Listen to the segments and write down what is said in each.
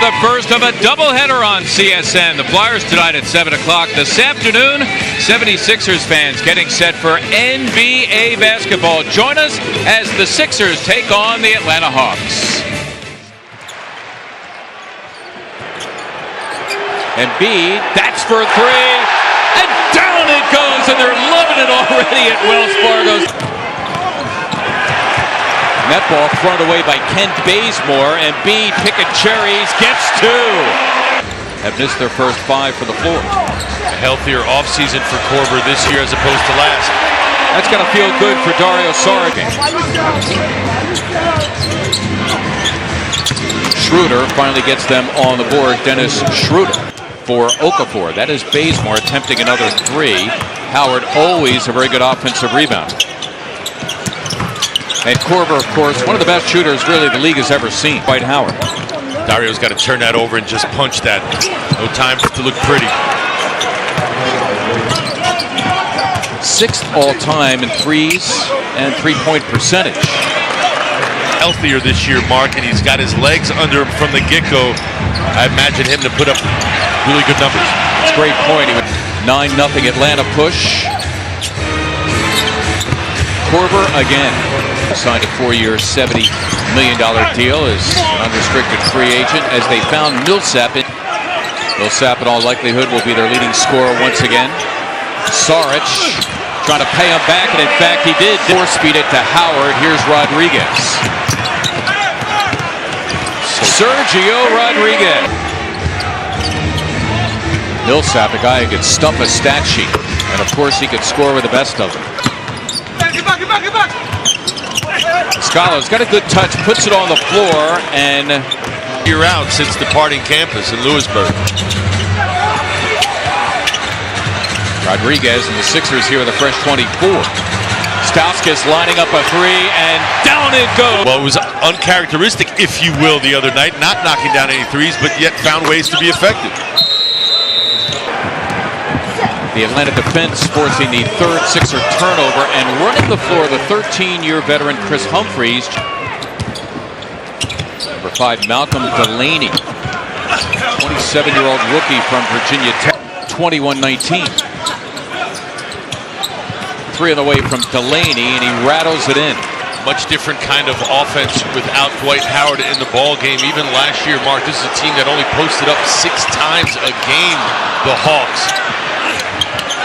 the first of a doubleheader on CSN. The Flyers tonight at 7 o'clock this afternoon. 76ers fans getting set for NBA basketball. Join us as the Sixers take on the Atlanta Hawks. Embiid, that's for three, and down it goes, and they're loving it already at Wells Fargo. Net ball thrown away by Kent Bazemore. Embiid picking cherries, gets two. Have missed their first five for the floor. A healthier offseason for Korver this year as opposed to last. That's going to feel good for Dario Saric. Schroeder finally gets them on the board. Dennis Schroeder for Okafor. That is Bazemore attempting another three. Howard always a very good offensive rebound. And Korver, of course, one of the best shooters really the league has ever seen. Dwight Howard. Dario's got to turn that over and just punch that. No time for it to look pretty. Sixth all-time in threes and three-point percentage. Healthier this year, Mark, and he's got his legs under him from the get-go. I imagine him to put up really good numbers. That's a great point. 9-0 Atlanta push. Korver again. Signed a 4-year, $70 million deal as an unrestricted free agent as they found Millsap. Millsap in all likelihood will be their leading scorer once again. Saric trying to pay him back, and in fact he did. Four-speed it to Howard. Here's Rodriguez. Sergio Rodriguez. Millsap, a guy who could stump a stat sheet. And of course he could score with the best of them. Scala's got a good touch, puts it on the floor, and year out since departing campus in Lewisburg. Rodriguez and the Sixers here with a fresh 24. Stauskas lining up a three, and down it goes. Well, it was uncharacteristic, if you will, the other night, not knocking down any threes, but yet found ways to be effective. The Atlanta defense forcing the third Sixer turnover and running the floor, the 13-year veteran Chris Humphries. Number 5, Malcolm Delaney, 27-year-old rookie from Virginia Tech, 21-19. Three on the way from Delaney, and he rattles it in. Much different kind of offense without Dwight Howard in the ball game. Even last year, Mark, this is a team that only posted up 6 times a game, the Hawks.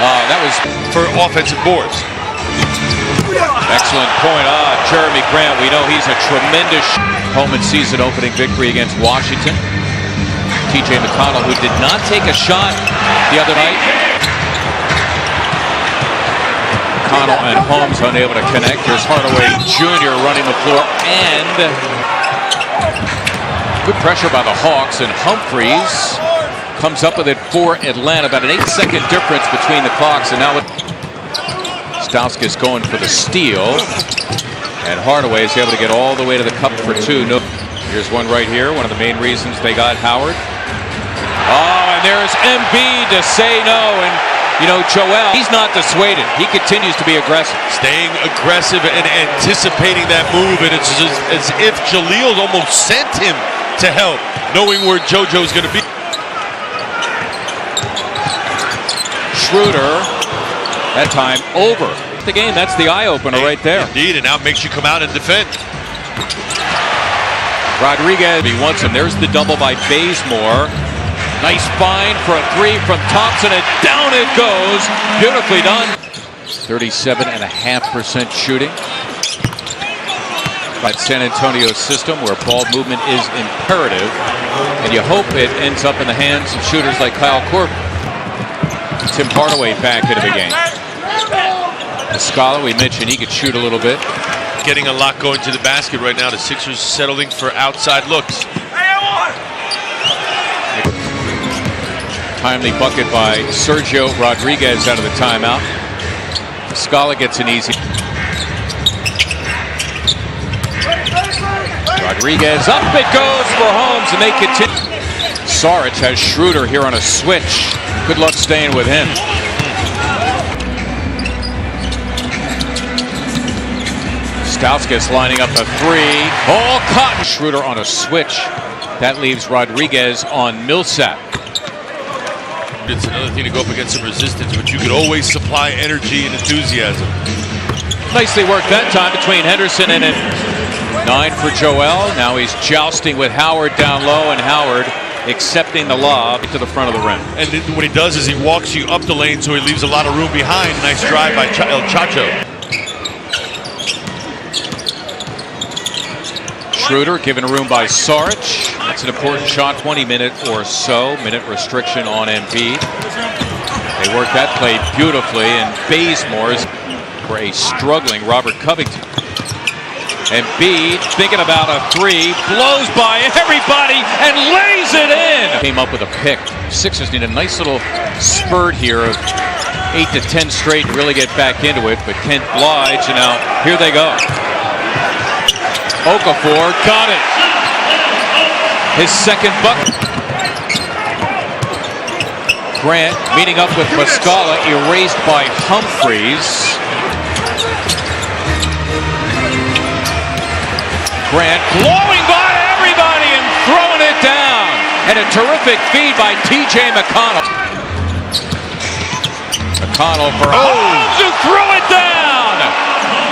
That was for offensive boards. Excellent point. Jeremy Grant, we know he's a tremendous home and season opening victory against Washington. TJ McConnell, who did not take a shot the other night. McConnell and Holmes unable to connect. Here's Hardaway Jr. running the floor, and good pressure by the Hawks, and Humphries comes up with it for Atlanta. About an 8-second difference between the clocks, and now with Stauskas going for the steal, and Hardaway is able to get all the way to the cup for two. No, here's one right here. One of the main reasons they got Howard. And there's Embiid to say no, and you know Joel, he's not dissuaded. He continues to be aggressive, staying aggressive and anticipating that move, and it's as if Jaleel almost sent him to help, knowing where JoJo's going to be. Schroeder, that time over the game. That's the eye-opener right there. Indeed, and now it makes you come out and defend. Rodriguez, he wants him. There's the double by Bazemore. Nice find for a three from Thompson, and down it goes. Beautifully done. 37.5% shooting. By San Antonio's system, where ball movement is imperative, and you hope it ends up in the hands of shooters like Kyle Korver. Tim Hardaway back into the game. Scala, we mentioned he could shoot a little bit. Getting a lot going to the basket right now. The Sixers settling for outside looks. Timely bucket by Sergio Rodriguez out of the timeout. Scala gets an easy. Rodriguez, up it goes for Holmes, and they continue. Saric has Schroeder here on a switch. Good luck staying with him. Stauskas lining up a three. All caught. Schroeder on a switch. That leaves Rodriguez on Millsap. It's another thing to go up against some resistance, but you could always supply energy and enthusiasm. Nicely worked that time between Henderson and it. 9 for Joel. Now he's jousting with Howard down low, and Howard accepting the lob to the front of the rim. And what he does is he walks you up the lane, so he leaves a lot of room behind. Nice drive by El Chacho. Schroeder given room by Saric. That's an important shot. 20-minute or so. Minute restriction on Embiid. They work that play beautifully, and Bazemore's for a struggling Robert Covington. Embiid thinking about a three, blows by everybody and lays it in. Came up with a pick. Sixers need a nice little spurt here of 8 to 10 straight and really get back into it. But Kent Blige, and now here they go. Okafor got it. His second bucket. Grant meeting up with Muscala, erased by Humphries. Grant blowing by everybody and throwing it down. And a terrific feed by T.J. McConnell. McConnell for Holmes, who threw it down.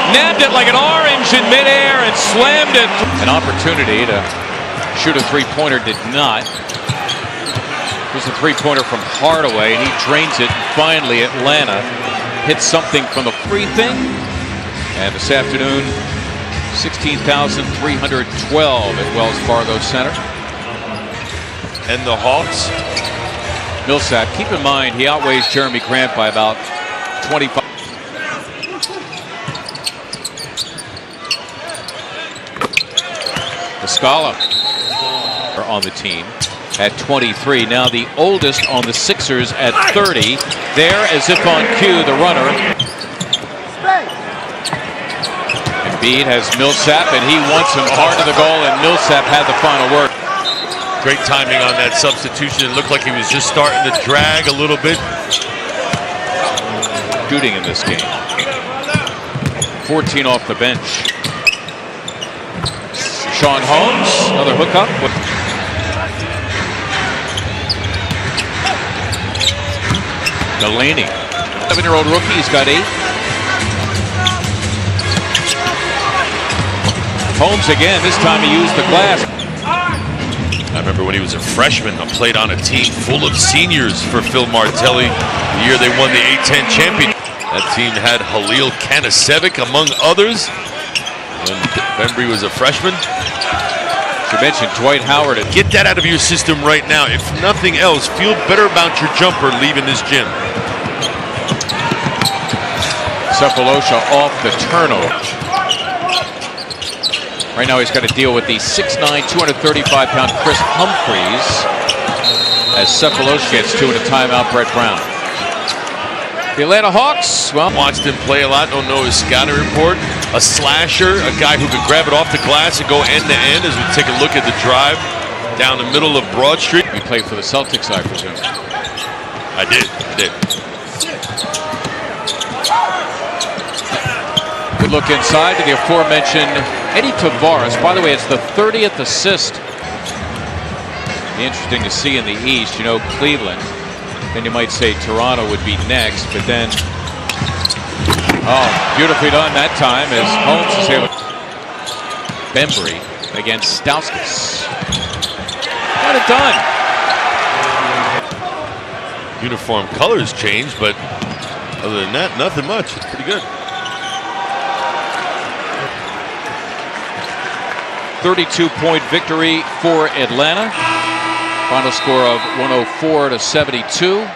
Nabbed it like an orange in midair and slammed it. An opportunity to shoot a three-pointer, did not. Here's a three-pointer from Hardaway, and he drains it. And finally, Atlanta hits something from the free thing. And this afternoon, 16,312 at Wells Fargo Center. And the Hawks. Millsap, keep in mind, he outweighs Jeremy Grant by about 25. Muscala on the team at 23. Now the oldest on the Sixers at 30. There, as if on cue, the runner. Embiid has Millsap, and he wants him hard to the goal, and Millsap had the final word. Great timing on that substitution. It looked like he was just starting to drag a little bit. Shooting in this game. 14 off the bench. Sean Holmes, another hookup. Delaney, 7-year-old rookie, he's got 8. Holmes again, this time he used the glass. I remember when he was a freshman, I played on a team full of seniors for Phil Martelli the year they won the A-10 championship. That team had Halil Kanasevic, among others, when Bembry was a freshman. You mentioned Dwight Howard. Get that out of your system right now. If nothing else, feel better about your jumper leaving this gym. Sefolosha off the turnover. Right now he's got to deal with the 6'9", 235-pound Chris Humphries as Sefolosha gets 2 in a timeout. Brett Brown. The Atlanta Hawks, well, watched him play a lot, don't know his scouting report. A slasher, a guy who could grab it off the glass and go end to end, as we take a look at the drive down the middle of Broad Street. You played for the Celtics, I presume. I did. Good look inside to the aforementioned Eddie Tavares. By the way, it's the 30th assist. Be interesting to see in the East. You know, Cleveland. Then you might say Toronto would be next, but then, oh, beautifully done that time as Holmes is able. Bembry against Stauskas. Got it done. Uniform colors changed, but other than that, nothing much. It's pretty good. 32-point victory for Atlanta. Final score of 104 to 72.